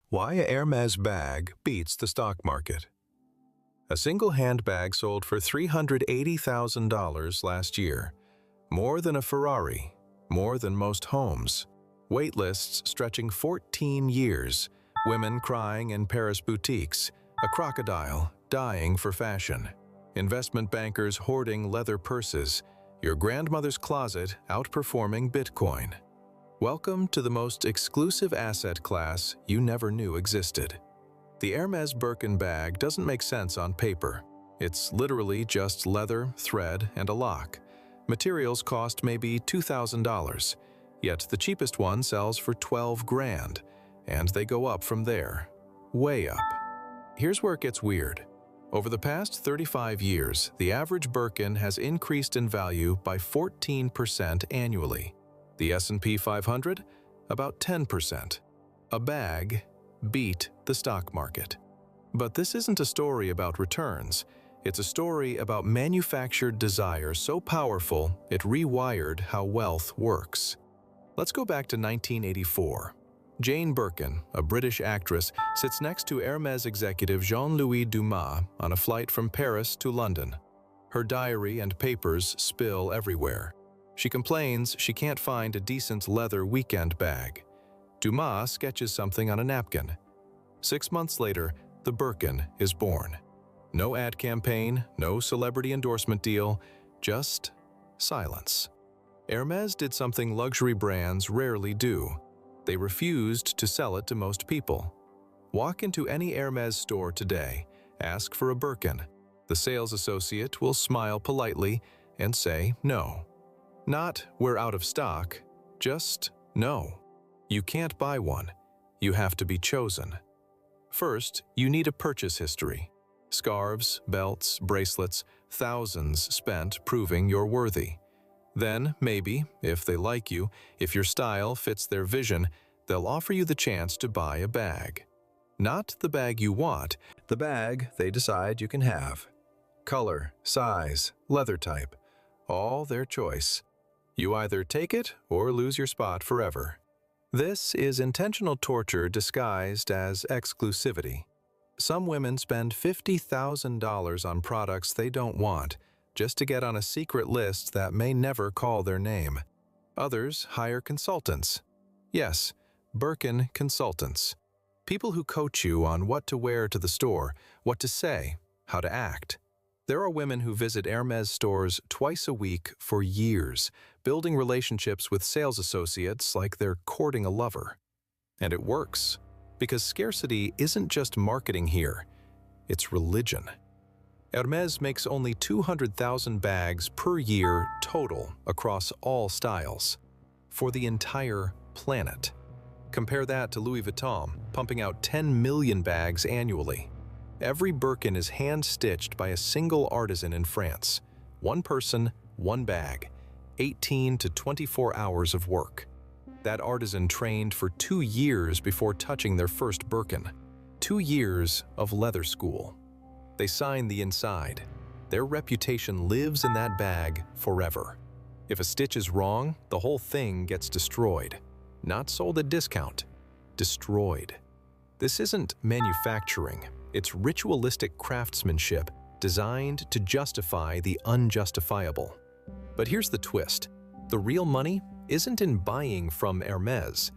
Why a Hermès bag beats the stock market. A single handbag sold for $380,000 last year. More than a Ferrari, more than most homes. Wait lists stretching 14 years, women crying in Paris boutiques, a crocodile dying for fashion. Investment bankers hoarding leather purses, your grandmother's closet outperforming Bitcoin. Welcome to the most exclusive asset class you never knew existed. The Hermès Birkin bag doesn't make sense on paper. It's literally just leather, thread, and a lock. Materials cost maybe $2,000, yet the cheapest one sells for 12 grand, and they go up from there. Way up. Here's where it gets weird. Over the past 35 years, the average Birkin has increased in value by 14% annually. The S&P 500, about 10%. A bag beat the stock market. But this isn't a story about returns. It's a story about manufactured desire so powerful it rewired how wealth works. Let's go back to 1984. Jane Birkin, a British actress, sits next to Hermès executive Jean-Louis Dumas on a flight from Paris to London. Her diary and papers spill everywhere. She complains she can't find a decent leather weekend bag. Dumas sketches something on a napkin. 6 months later, the Birkin is born. No ad campaign, no celebrity endorsement deal, just silence. Hermès did something luxury brands rarely do. They refused to sell it to most people. Walk into any Hermès store today, ask for a Birkin. The sales associate will smile politely and say no. Not, "We're out of stock," just no. You can't buy one. You have to be chosen. First, you need a purchase history. Scarves, belts, bracelets, thousands spent proving you're worthy. Then, maybe, if they like you, if your style fits their vision, they'll offer you the chance to buy a bag. Not the bag you want, the bag they decide you can have. Color, size, leather type, all their choice. You either take it or lose your spot forever. This is intentional torture disguised as exclusivity. Some women spend $50,000 on products they don't want, just to get on a secret list that may never call their name. Others hire consultants. Yes, Birkin consultants. People who coach you on what to wear to the store, what to say, how to act. There are women who visit Hermès stores twice a week for years, building relationships with sales associates like they're courting a lover. And it works, because scarcity isn't just marketing here, it's religion. Hermès makes only 200,000 bags per year total across all styles, for the entire planet. Compare that to Louis Vuitton, pumping out 10 million bags annually. Every Birkin is hand-stitched by a single artisan in France. One person, one bag, 18 to 24 hours of work. That artisan trained for 2 years before touching their first Birkin. 2 years of leather school. They sign the inside. Their reputation lives in that bag forever. If a stitch is wrong, the whole thing gets destroyed. Not sold at discount. Destroyed. This isn't manufacturing. It's ritualistic craftsmanship designed to justify the unjustifiable. But here's the twist. The real money isn't in buying from Hermès.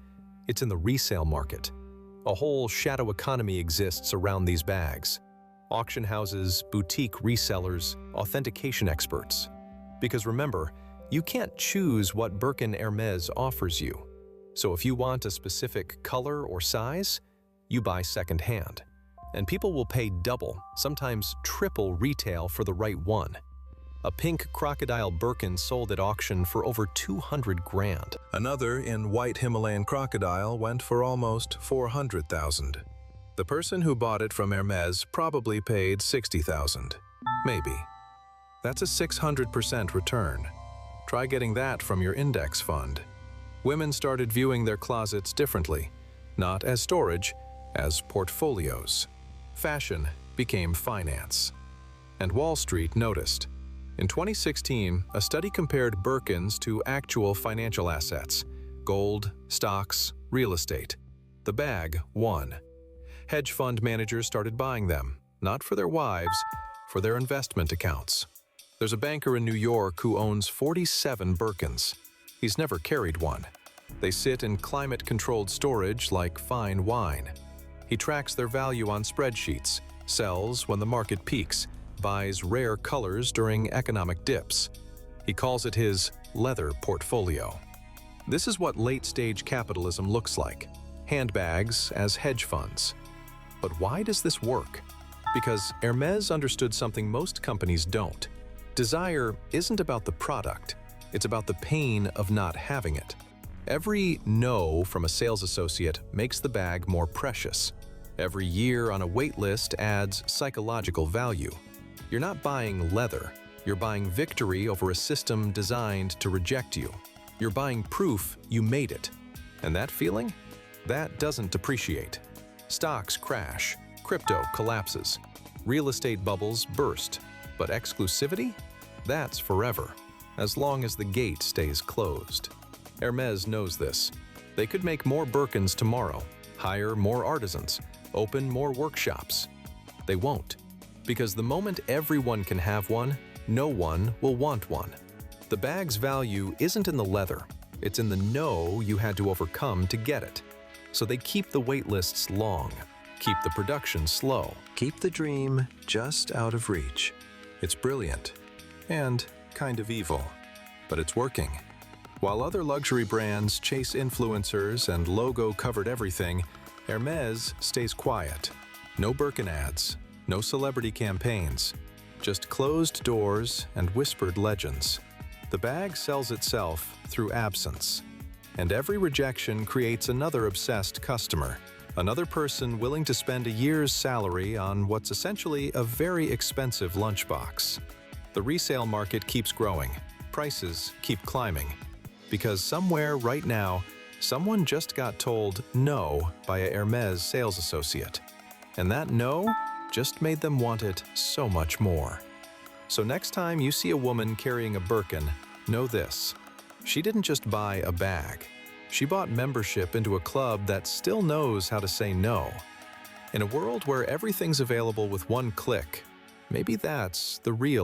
It's in the resale market. A whole shadow economy exists around these bags. Auction houses, boutique resellers, authentication experts. Because remember, you can't choose what Birkin Hermès offers you. So if you want a specific color or size, you buy secondhand. And people will pay double, sometimes triple retail for the right one. A pink crocodile Birkin sold at auction for over 200 grand. Another in white Himalayan crocodile went for almost 400,000. The person who bought it from Hermès probably paid 60,000. Maybe. That's a 600% return. Try getting that from your index fund. Women started viewing their closets differently, not as storage, as portfolios. Fashion became finance. And Wall Street noticed. In 2016, a study compared Birkins to actual financial assets: gold, stocks, real estate. The bag won. Hedge fund managers started buying them, not for their wives, for their investment accounts. There's a banker in New York who owns 47 Birkins. He's never carried one. They sit in climate-controlled storage like fine wine. He tracks their value on spreadsheets, sells when the market peaks, buys rare colors during economic dips. He calls it his leather portfolio. This is what late-stage capitalism looks like: handbags as hedge funds. But why does this work? Because Hermès understood something most companies don't. Desire isn't about the product, it's about the pain of not having it. Every no from a sales associate makes the bag more precious. Every year on a wait list adds psychological value. You're not buying leather, you're buying victory over a system designed to reject you. You're buying proof you made it. And that feeling? That doesn't depreciate. Stocks crash, crypto collapses, real estate bubbles burst, but exclusivity? That's forever, as long as the gate stays closed. Hermès knows this. They could make more Birkins tomorrow, hire more artisans, open more workshops. They won't, because the moment everyone can have one, no one will want one. The bag's value isn't in the leather, it's in the no you had to overcome to get it. So they keep the wait lists long, keep the production slow, keep the dream just out of reach. It's brilliant and kind of evil, but it's working. While other luxury brands chase influencers and logo-covered everything, Hermès stays quiet. No Birkin ads, no celebrity campaigns, just closed doors and whispered legends. The bag sells itself through absence. And every rejection creates another obsessed customer, another person willing to spend a year's salary on what's essentially a very expensive lunchbox. The resale market keeps growing, prices keep climbing, because somewhere right now, someone just got told no by a Hermès sales associate. And that no just made them want it so much more. So next time you see a woman carrying a Birkin, know this: she didn't just buy a bag. She bought membership into a club that still knows how to say no. In a world where everything's available with one click, maybe that's the real